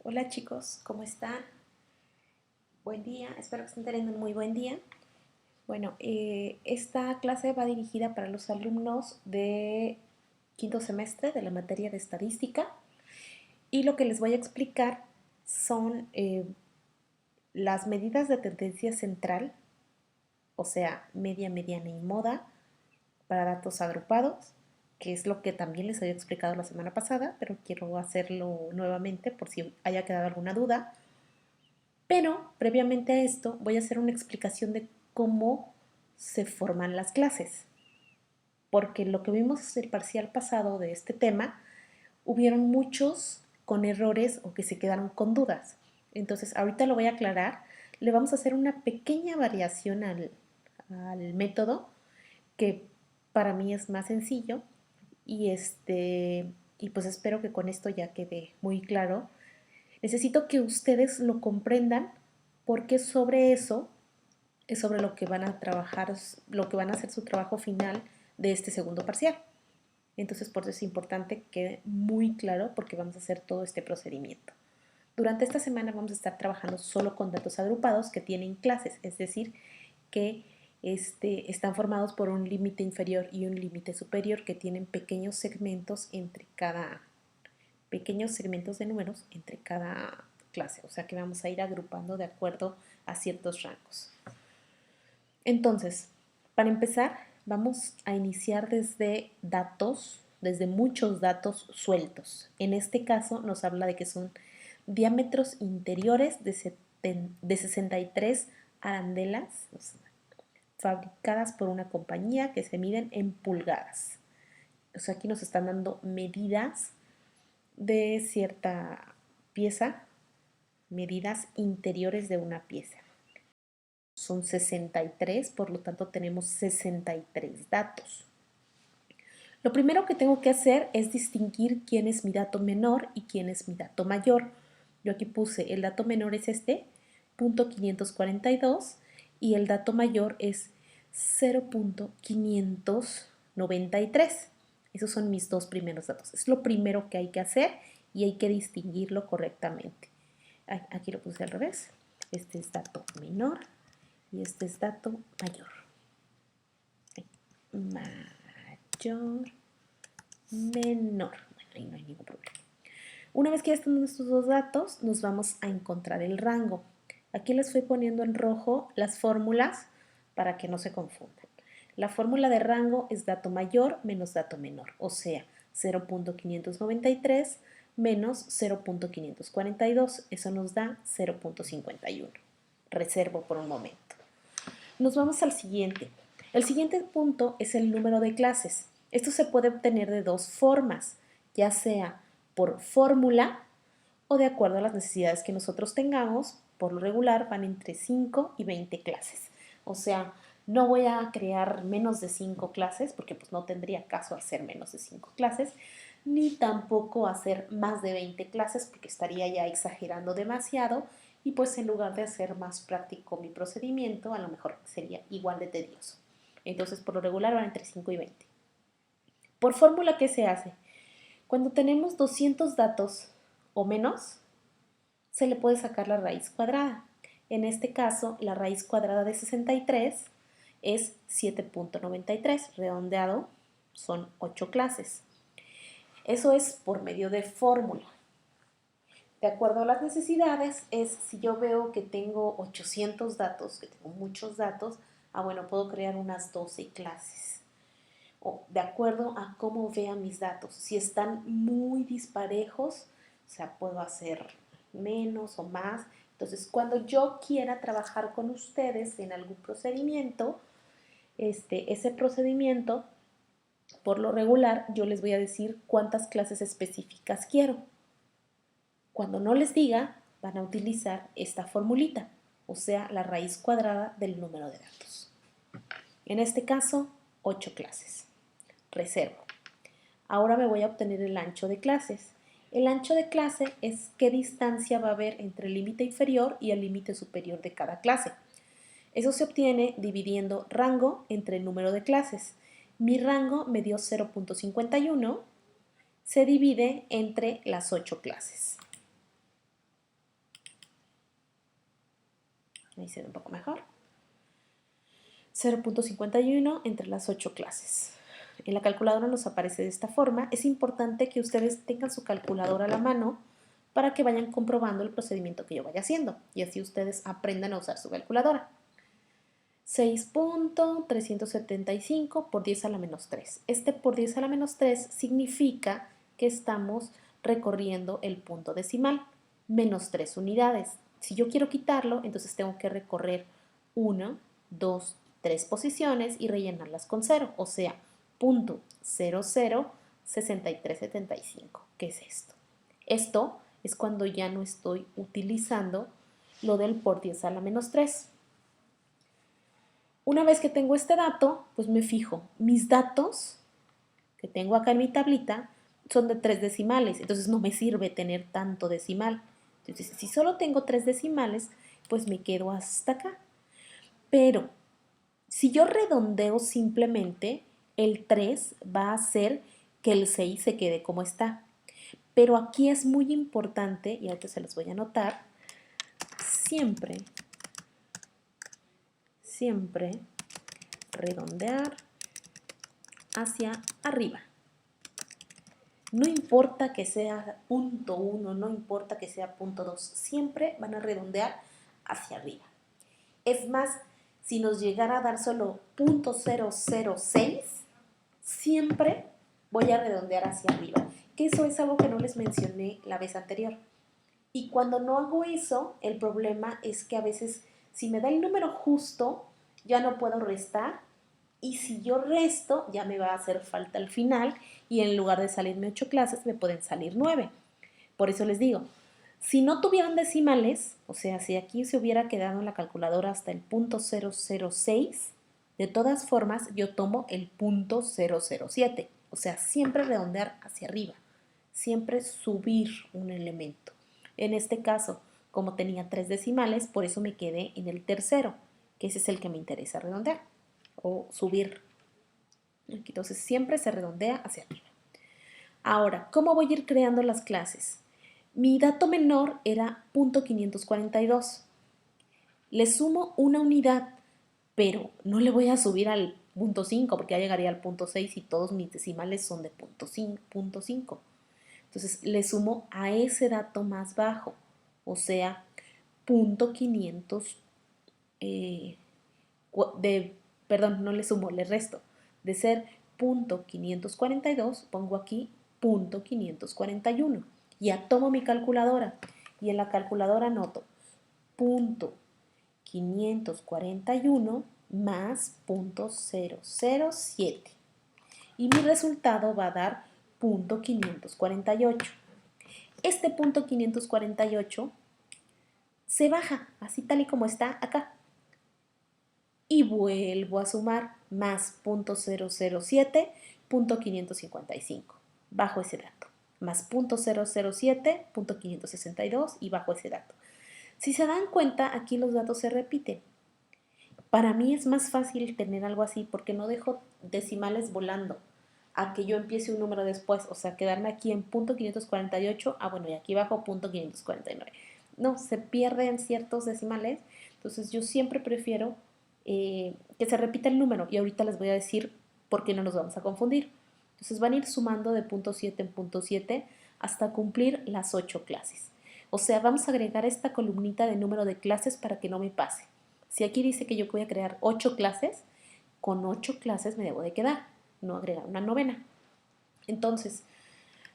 Hola chicos, ¿cómo están? Buen día, espero que estén teniendo un muy buen día. Bueno, esta clase va dirigida para los alumnos de quinto semestre de la materia de estadística y lo que les voy a explicar son las medidas de tendencia central, o sea, media, mediana y moda para datos agrupados, que es lo que también les había explicado la semana pasada, pero quiero hacerlo nuevamente por si haya quedado alguna duda. Pero previamente a esto voy a hacer una explicación de cómo se forman las clases, porque lo que vimos en el parcial pasado de este tema, hubieron muchos con errores o que se quedaron con dudas. Entonces ahorita lo voy a aclarar, le vamos a hacer una pequeña variación al método que para mí es más sencillo y pues espero que con esto ya quede muy claro. Necesito que ustedes lo comprendan porque sobre eso es sobre lo que van a trabajar, lo que van a hacer su trabajo final de este segundo parcial. Entonces, por eso es importante que quede muy claro porque vamos a hacer todo este procedimiento. Durante esta semana vamos a estar trabajando solo con datos agrupados que tienen clases, es decir, que están formados por un límite inferior y un límite superior que tienen pequeños segmentos de números entre cada clase, o sea que vamos a ir agrupando de acuerdo a ciertos rangos. Entonces, para empezar, vamos a iniciar desde muchos datos sueltos. En este caso nos habla de que son diámetros interiores de 63 arandelas, o sea, fabricadas por una compañía que se miden en pulgadas. O sea, aquí nos están dando medidas de cierta pieza, medidas interiores de una pieza. Son 63, por lo tanto tenemos 63 datos. Lo primero que tengo que hacer es distinguir quién es mi dato menor y quién es mi dato mayor. Yo aquí puse el dato menor es este, .542, y el dato mayor es 0.593. Esos son mis dos primeros datos. Es lo primero que hay que hacer y hay que distinguirlo correctamente. Aquí lo puse al revés. Este es dato menor y este es dato mayor. Mayor, menor. Bueno, ahí no hay ningún problema. Una vez que ya están estos dos datos, nos vamos a encontrar el rango. Aquí les estoy poniendo en rojo las fórmulas para que no se confundan. La fórmula de rango es dato mayor menos dato menor, o sea, 0.593 menos 0.542. Eso nos da 0.51. Reservo por un momento. Nos vamos al siguiente. El siguiente punto es el número de clases. Esto se puede obtener de dos formas, ya sea por fórmula o de acuerdo a las necesidades que nosotros tengamos. Por lo regular van entre 5 y 20 clases. O sea, no voy a crear menos de 5 clases porque pues no tendría caso hacer menos de 5 clases, ni tampoco hacer más de 20 clases porque estaría ya exagerando demasiado y pues en lugar de hacer más práctico mi procedimiento, a lo mejor sería igual de tedioso. Entonces, por lo regular van entre 5 y 20. Por fórmula, ¿qué se hace? Cuando tenemos 200 datos o menos, se le puede sacar la raíz cuadrada. En este caso, la raíz cuadrada de 63 es 7.93, redondeado, son 8 clases. Eso es por medio de fórmula. De acuerdo a las necesidades, es si yo veo que tengo 800 datos, que tengo muchos datos, bueno, puedo crear unas 12 clases. O de acuerdo a cómo vea mis datos. Si están muy disparejos, o sea, puedo hacer menos o más. Entonces, cuando yo quiera trabajar con ustedes en algún procedimiento, ese procedimiento, por lo regular, yo les voy a decir cuántas clases específicas quiero. Cuando no les diga, van a utilizar esta formulita, o sea, la raíz cuadrada del número de datos. En este caso, 8 clases. Reservo. Ahora me voy a obtener el ancho de clases. El ancho de clase es qué distancia va a haber entre el límite inferior y el límite superior de cada clase. Eso se obtiene dividiendo rango entre el número de clases. Mi rango me dio 0.51, se divide entre las 8 clases. Ahí se ve un poco mejor. 0.51 entre las 8 clases. En la calculadora nos aparece de esta forma. Es importante que ustedes tengan su calculadora a la mano para que vayan comprobando el procedimiento que yo vaya haciendo y así ustedes aprendan a usar su calculadora. 6.375 por 10 a la menos 3. Este por 10 a la menos 3 significa que estamos recorriendo el punto decimal, menos 3 unidades. Si yo quiero quitarlo, entonces tengo que recorrer 1, 2, 3 posiciones y rellenarlas con 0, o sea, punto 006375. ¿Qué es esto? Esto es cuando ya no estoy utilizando lo del por 10 a la menos 3. Una vez que tengo este dato, pues me fijo. Mis datos que tengo acá en mi tablita son de 3 decimales, entonces no me sirve tener tanto decimal. Entonces, si solo tengo 3 decimales, pues me quedo hasta acá. Pero si yo redondeo simplemente, el 3 va a hacer que el 6 se quede como está. Pero aquí es muy importante, y ahorita se los voy a anotar, siempre redondear hacia arriba. No importa que sea punto 1, no importa que sea punto 2, siempre van a redondear hacia arriba. Es más, si nos llegara a dar solo punto 006, siempre voy a redondear hacia arriba, que eso es algo que no les mencioné la vez anterior. Y cuando no hago eso, el problema es que a veces, si me da el número justo, ya no puedo restar. Y si yo resto, ya me va a hacer falta al final y en lugar de salirme 8 clases, me pueden salir 9. Por eso les digo, si no tuvieran decimales, o sea, si aquí se hubiera quedado en la calculadora hasta el punto 006, de todas formas yo tomo el punto 007. O sea, siempre redondear hacia arriba, siempre subir un elemento. En este caso, como tenía 3 decimales, por eso me quedé en el tercero, que ese es el que me interesa redondear o subir. Entonces siempre se redondea hacia arriba. Ahora, ¿cómo voy a ir creando las clases? Mi dato menor era .542. Le sumo una unidad, pero no le voy a subir al punto 5 porque ya llegaría al punto 6 y todos mis decimales son de punto 5. Entonces le sumo a ese dato más bajo, o sea, .500 perdón, no le sumo, le resto. De ser .542, pongo aquí .541. Ya tomo mi calculadora y en la calculadora anoto .541 más .007. Y mi resultado va a dar .548. Este .548 se baja, así tal y como está acá. Y vuelvo a sumar más .007, .555, bajo ese dato, más .007, .562 y bajo ese dato. Si se dan cuenta, aquí los datos se repiten. Para mí es más fácil tener algo así porque no dejo decimales volando a que yo empiece un número después, o sea, quedarme aquí en .548, bueno, y aquí bajo .549. No, se pierden ciertos decimales, entonces yo siempre prefiero que se repita el número y ahorita les voy a decir por qué no nos vamos a confundir. Entonces van a ir sumando de .7 en .7 hasta cumplir las 8 clases. O sea, vamos a agregar esta columnita de número de clases para que no me pase. Si aquí dice que yo voy a crear 8 clases, con 8 clases me debo de quedar, no agregar una novena. Entonces,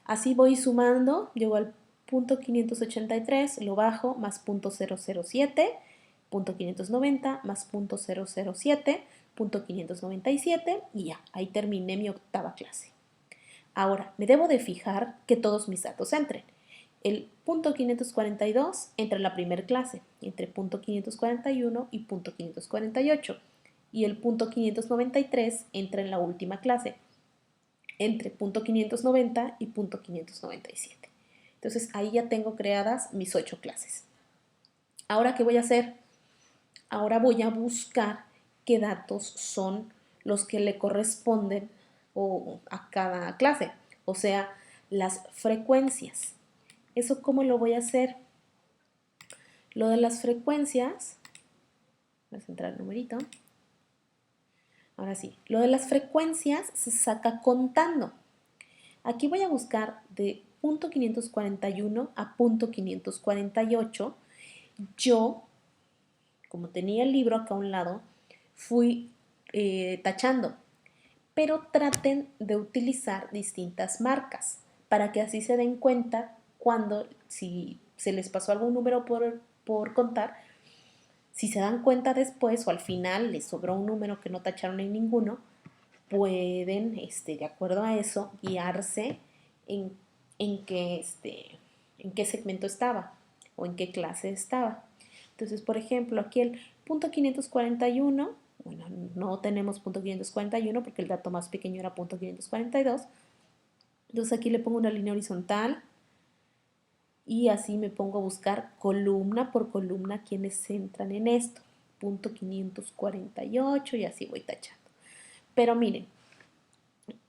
así voy sumando, llego al .583, lo bajo, más .007, .590 más .007, .597 y ya, ahí terminé mi octava clase. Ahora, me debo de fijar que todos mis datos entren. El .542 entra en la primera clase, entre .541 y .548. Y el .593 entra en la última clase, entre .590 y .597. Entonces, ahí ya tengo creadas mis 8 clases. Ahora, ¿qué voy a hacer? Ahora voy a buscar qué datos son los que le corresponden a cada clase, o sea, las frecuencias. ¿Eso cómo lo voy a hacer? Lo de las frecuencias Vamos a entrar el numerito. Ahora sí, lo de las frecuencias se saca contando. Aquí voy a buscar de punto 541 a punto 548. Yo, como tenía el libro acá a un lado, fui tachando. Pero traten de utilizar distintas marcas para que así se den cuenta cuando, si se les pasó algún número por contar, si se dan cuenta después o al final les sobró un número que no tacharon en ninguno, pueden, de acuerdo a eso, guiarse en, en qué segmento estaba o en qué clase estaba. Entonces, por ejemplo, aquí el punto 541, bueno, no tenemos punto 541 porque el dato más pequeño era punto 542. Entonces aquí le pongo una línea horizontal y así me pongo a buscar columna por columna quienes entran en esto. Punto 548 y así voy tachando. Pero miren,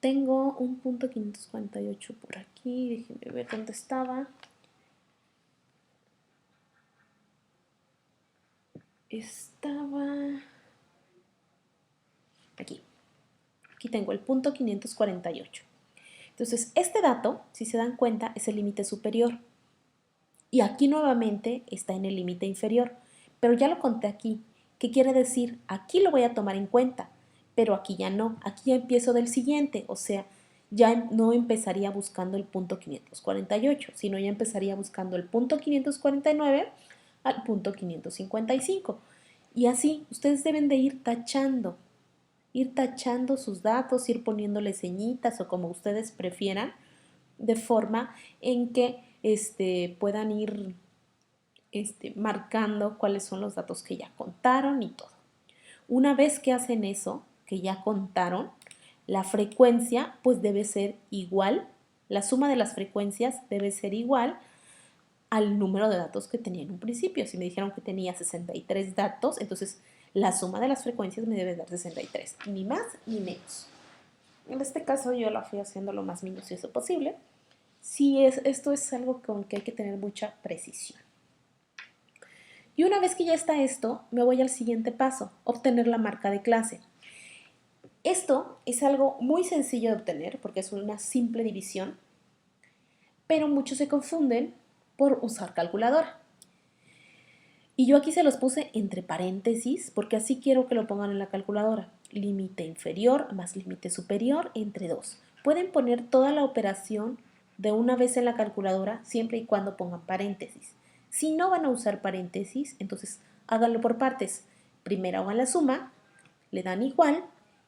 tengo un punto 548 por aquí, déjenme ver dónde estaba. Estaba aquí. Aquí tengo el punto 548. Entonces, este dato, si se dan cuenta, es el límite superior. Y aquí nuevamente está en el límite inferior. Pero ya lo conté aquí. ¿Qué quiere decir? Aquí lo voy a tomar en cuenta, pero aquí ya no. Aquí ya empiezo del siguiente, o sea, ya no empezaría buscando el punto 548, sino ya empezaría buscando el punto 549 al punto 555. Y así, ustedes deben de ir tachando sus datos, ir poniéndole ceñitas o como ustedes prefieran, de forma en que puedan ir marcando cuáles son los datos que ya contaron y todo. Una vez que hacen eso, que ya contaron, la frecuencia pues debe ser igual, la suma de las frecuencias debe ser igual al número de datos que tenía en un principio. Si me dijeron que tenía 63 datos, entonces la suma de las frecuencias me debe dar 63, ni más ni menos. En este caso yo la fui haciendo lo más minucioso posible. Sí, esto es algo con que hay que tener mucha precisión. Y una vez que ya está esto, me voy al siguiente paso, obtener la marca de clase. Esto es algo muy sencillo de obtener porque es una simple división, pero muchos se confunden por usar calculadora. Y yo aquí se los puse entre paréntesis porque así quiero que lo pongan en la calculadora. Límite inferior más límite superior entre 2. Pueden poner toda la operación de una vez en la calculadora siempre y cuando pongan paréntesis. Si no van a usar paréntesis, entonces háganlo por partes. Primero hagan la suma, le dan igual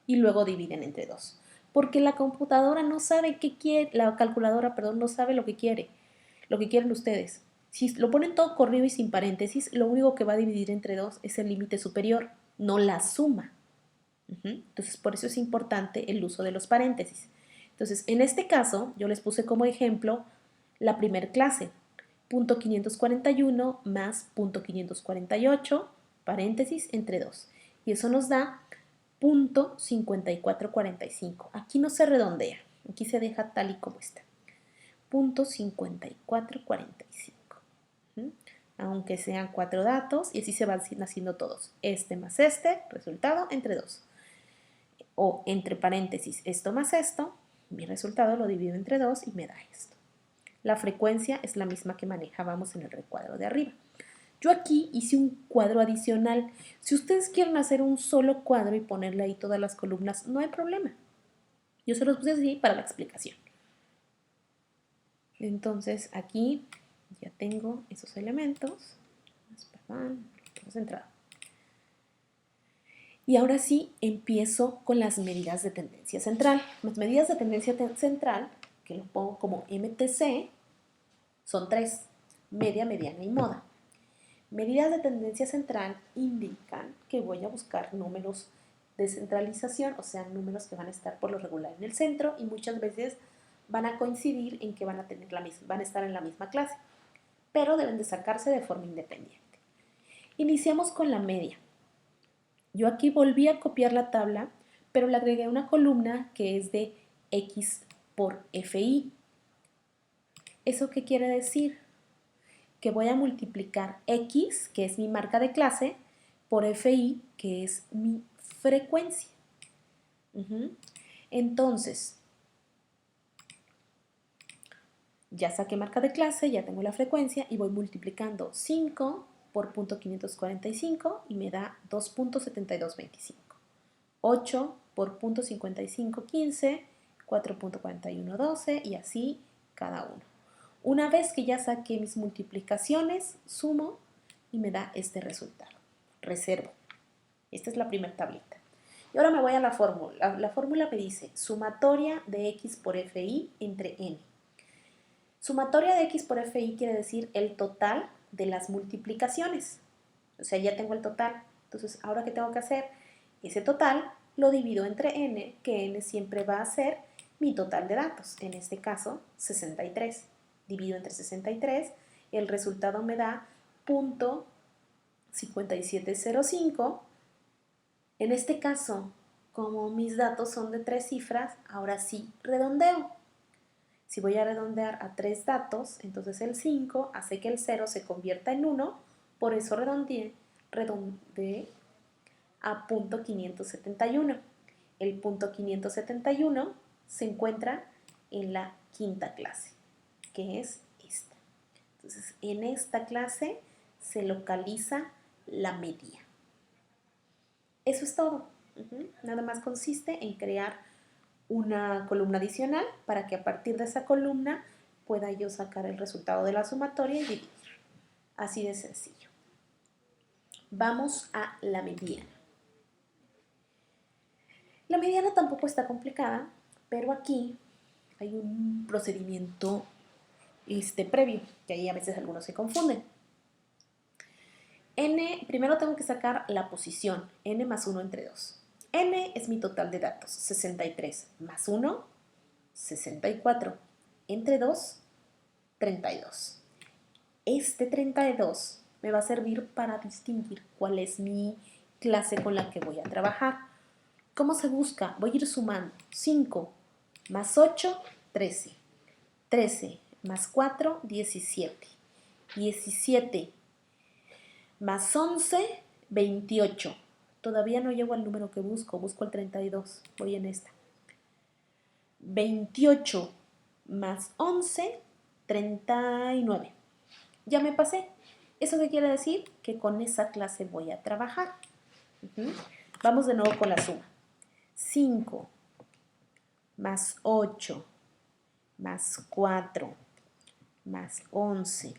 y luego dividen entre 2. Porque la computadora no sabe qué quiere, la calculadora, perdón, no sabe lo que quiere, lo que quieren ustedes. Si lo ponen todo corrido y sin paréntesis, lo único que va a dividir entre 2 es el límite superior, no la suma. Entonces, por eso es importante el uso de los paréntesis. Entonces, en este caso, yo les puse como ejemplo la primer clase, punto 541 más punto 548, paréntesis, entre 2. Y eso nos da punto 5445. Aquí no se redondea, aquí se deja tal y como está. Punto 5445. Aunque sean 4 datos y así se van haciendo todos. Este más este, resultado entre 2. O entre paréntesis, esto más esto, mi resultado lo divido entre 2 y me da esto. La frecuencia es la misma que manejábamos en el recuadro de arriba. Yo aquí hice un cuadro adicional. Si ustedes quieren hacer un solo cuadro y ponerle ahí todas las columnas, no hay problema. Yo se los puse así para la explicación. Entonces aquí ya tengo esos elementos. Perdón, centrado. Y ahora sí empiezo con las medidas de tendencia central. Las medidas de tendencia central, que lo pongo como MTC, son 3: media, mediana y moda. Medidas de tendencia central indican que voy a buscar números de centralización, o sea, números que van a estar por lo regular en el centro y muchas veces van a coincidir en que van a estar en la misma clase, pero deben de sacarse de forma independiente. Iniciamos con la media. Yo aquí volví a copiar la tabla, pero le agregué una columna que es de X por FI. ¿Eso qué quiere decir? Que voy a multiplicar X, que es mi marca de clase, por FI, que es mi frecuencia. Entonces, ya saqué marca de clase, ya tengo la frecuencia y voy multiplicando 5 por 0.545 y me da 2.7225. 8 por 0.5515, 4.4112 y así cada uno. Una vez que ya saqué mis multiplicaciones, sumo y me da este resultado. Reservo. Esta es la primera tablita. Y ahora me voy a la fórmula. La fórmula me dice sumatoria de x por fi entre n. Sumatoria de x por fi quiere decir el total de las multiplicaciones. O sea, ya tengo el total. Entonces, ¿ahora qué tengo que hacer? Ese total lo divido entre n, que n siempre va a ser mi total de datos. En este caso, 63. Divido entre 63, el resultado me da 0.5705. En este caso, como mis datos son de 3 cifras, ahora sí redondeo. Si voy a redondear a 3 datos, entonces el 5 hace que el 0 se convierta en 1, por eso redondeé a 0.571. El 0.571 se encuentra en la quinta clase, que es esta. Entonces, en esta clase se localiza la media. Eso es todo. Nada más consiste en crear una columna adicional para que a partir de esa columna pueda yo sacar el resultado de la sumatoria y dividir. Así de sencillo. Vamos a la mediana. La mediana tampoco está complicada, pero aquí hay un procedimiento previo, que ahí a veces algunos se confunden. N, primero tengo que sacar la posición, n más 1 entre 2. N es mi total de datos, 63 más 1, 64, entre 2, 32. Este 32 me va a servir para distinguir cuál es mi clase con la que voy a trabajar. ¿Cómo se busca? Voy a ir sumando 5 más 8, 13. 13 más 4, 17. 17 más 11, 28. Todavía no llego al número que busco el 32. Voy en esta. 28 más 11, 39. Ya me pasé. ¿Eso qué quiere decir? Que con esa clase voy a trabajar. Vamos de nuevo con la suma. 5 más 8 más 4 más 11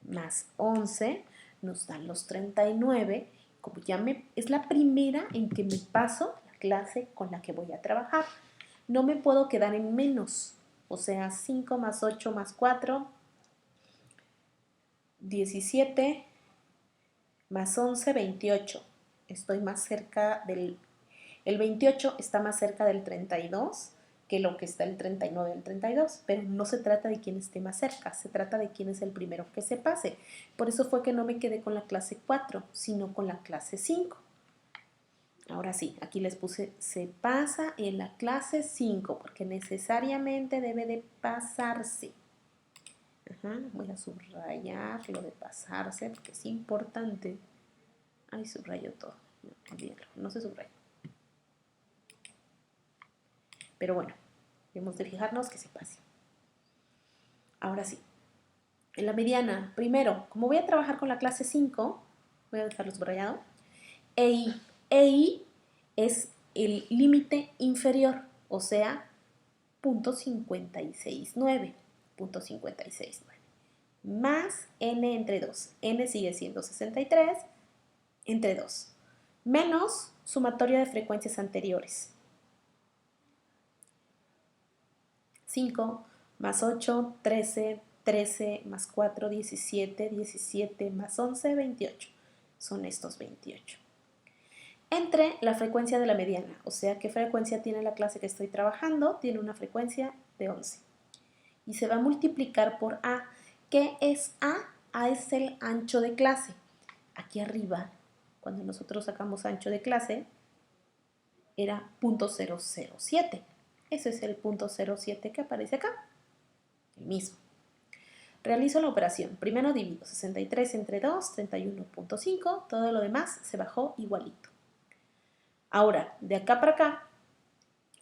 más 11 nos dan los 39. Como ya es la primera en que me paso la clase con la que voy a trabajar. No me puedo quedar en menos. O sea, 5 más 8 más 4, 17 más 11, 28. Estoy más cerca del... El 28 está más cerca del 32 que lo que está el 39 al 32, pero no se trata de quién esté más cerca, se trata de quién es el primero que se pase. Por eso fue que no me quedé con la clase 4, sino con la clase 5. Ahora sí, aquí les puse se pasa en la clase 5, porque necesariamente debe de pasarse. Voy a subrayar lo de pasarse, porque es importante. Ay, subrayo todo. No, olvídalo, no se subraya. Pero bueno, debemos de fijarnos que se pase. Ahora sí, en la mediana, primero, como voy a trabajar con la clase 5, voy a dejarlo subrayado, EI. EI es el límite inferior, o sea, 0.569, 0.569, más n entre 2. N sigue siendo 63 entre 2, menos sumatoria de frecuencias anteriores. 5 más 8, 13, 13 más 4, 17, 17 más 11, 28. Son estos 28. Entre la frecuencia de la mediana, o sea, ¿qué frecuencia tiene la clase que estoy trabajando? Tiene una frecuencia de 11. Y se va a multiplicar por A. ¿Qué es A? A es el ancho de clase. Aquí arriba, cuando nosotros sacamos ancho de clase, era 0.007. Ese es el 0.07 que aparece acá. El mismo. Realizo la operación. Primero divido 63 entre 2, 31.5. Todo lo demás se bajó igualito. Ahora, de acá para acá,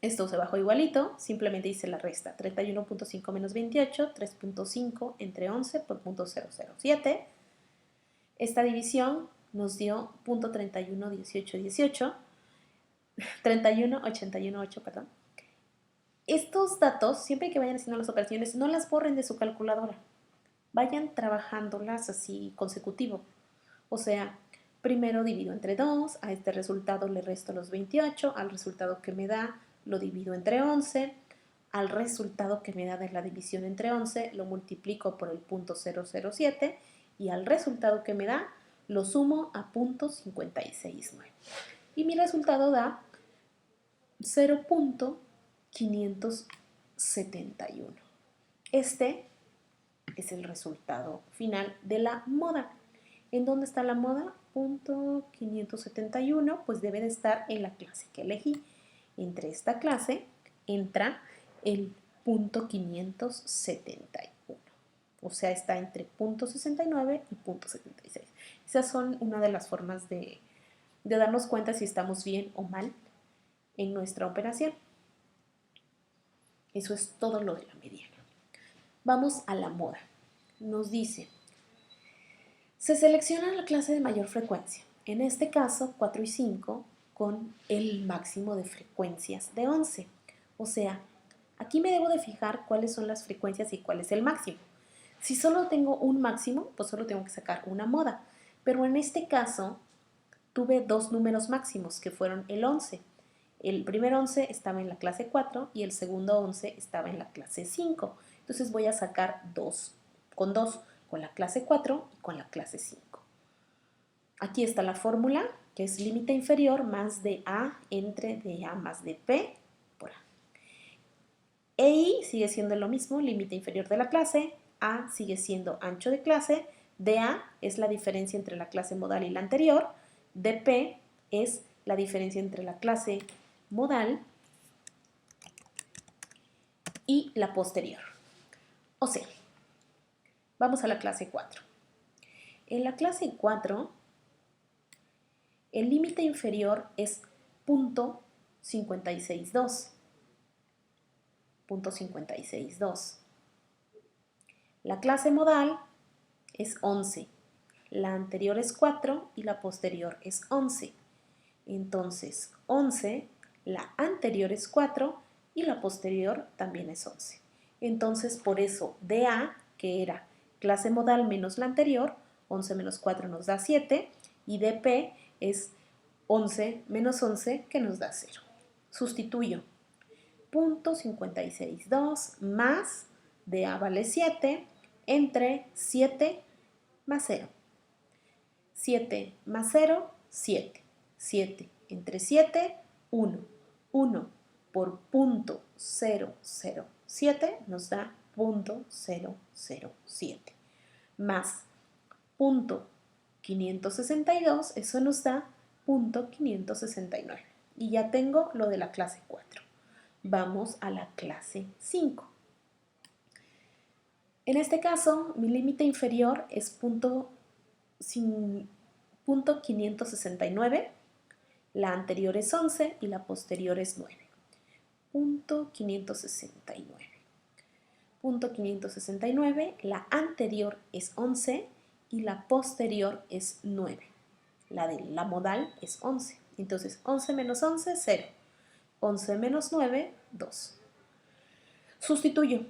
esto se bajó igualito. Simplemente hice la resta. 31.5 menos 28, 3.5 entre 11 por 0.007. Esta división nos dio 0.311818. 31818, perdón. Estos datos, siempre que vayan haciendo las operaciones, no las borren de su calculadora. Vayan trabajándolas así consecutivo. O sea, primero divido entre 2, a este resultado le resto los 28, al resultado que me da lo divido entre 11, al resultado que me da de la división entre 11 lo multiplico por el 0.007 y al resultado que me da lo sumo a 0.569. Y mi resultado da 0.571. Este es el resultado final de la moda. ¿En dónde está la moda? 571, pues debe de estar en la clase que elegí. Entre esta clase entra el 571. O sea, está entre 0.69 y 0.76. Esas son una de las formas de darnos cuenta si estamos bien o mal en nuestra operación. Eso es todo lo de la mediana. Vamos a la moda. Nos dice, se selecciona la clase de mayor frecuencia, en este caso 4 y 5, con el máximo de frecuencias de 11. O sea, aquí me debo de fijar cuáles son las frecuencias y cuál es el máximo. Si solo tengo un máximo, pues solo tengo que sacar una moda. Pero en este caso, tuve dos números máximos, que fueron el 11. El primer 11 estaba en la clase 4 y el segundo 11 estaba en la clase 5. Entonces voy a sacar con la clase 4 y con la clase 5. Aquí está la fórmula, que es límite inferior más de A entre dA más de P por A. EI sigue siendo lo mismo, límite inferior de la clase, A sigue siendo ancho de clase, dA es la diferencia entre la clase modal y la anterior, dP es la diferencia entre la clase modal y la posterior. O sea, vamos a la clase 4. En la clase 4, el límite inferior es 0.562. 0.562. La clase modal es 11. La anterior es 4 y la posterior es 11. Entonces, 11, la anterior es 4 y la posterior también es 11. Entonces, por eso, dA, que era clase modal menos la anterior, 11 menos 4 nos da 7, y dP es 11 menos 11, que nos da 0. Sustituyo. 0.562 más dA vale 7 entre 7 más 0. 7 más 0, 7. 7 entre 7, 1. 1 por 0.007 nos da 0.007. Más 0.562, eso nos da 0.569. Y ya tengo lo de la clase 4. Vamos a la clase 5. En este caso, mi límite inferior es 0.569, la anterior es 11 y la posterior es 9. 0.569. 0.569, la anterior es 11 y la posterior es 9. La de la modal es 11. Entonces, 11 menos 11, 0. 11 menos 9, 2. Sustituyo.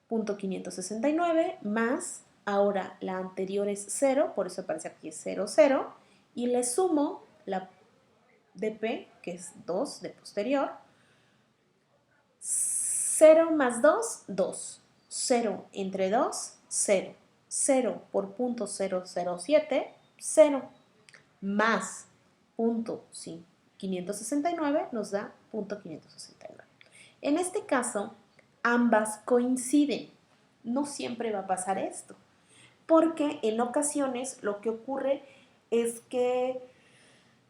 0.569 más, ahora la anterior es 0, por eso aparece aquí 0, 0, y le sumo la dP, que es 2 de posterior. 0 más 2, 2. 0 entre 2, 0. 0 por 0.007, 0. Más 0.569 nos da 0.569. En este caso, ambas coinciden. No siempre va a pasar esto, porque en ocasiones lo que ocurre es que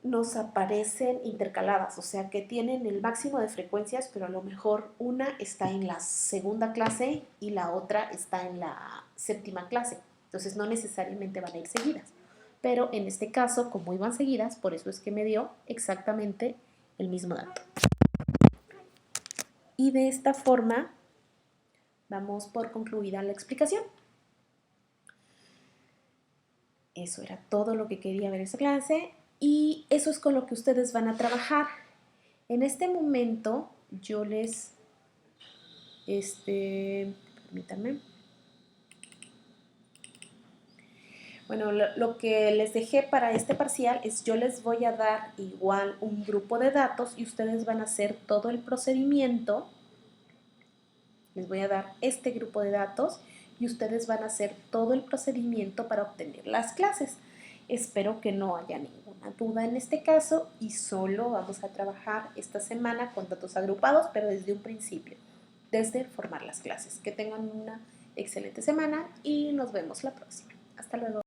nos aparecen intercaladas, o sea que tienen el máximo de frecuencias, pero a lo mejor una está en la segunda clase y la otra está en la séptima clase. Entonces no necesariamente van a ir seguidas. Pero en este caso, como iban seguidas, por eso es que me dio exactamente el mismo dato. Y de esta forma damos por concluida la explicación. Eso era todo lo que quería ver esa clase y eso es con lo que ustedes van a trabajar. En este momento yo les, permítanme. Bueno, lo que les dejé para este parcial es yo les voy a dar igual un grupo de datos y ustedes van a hacer todo el procedimiento. Les voy a dar este grupo de datos y ustedes van a hacer todo el procedimiento para obtener las clases. Espero que no haya ninguna duda en este caso y solo vamos a trabajar esta semana con datos agrupados, pero desde un principio, desde formar las clases. Que tengan una excelente semana y nos vemos la próxima. Hasta luego.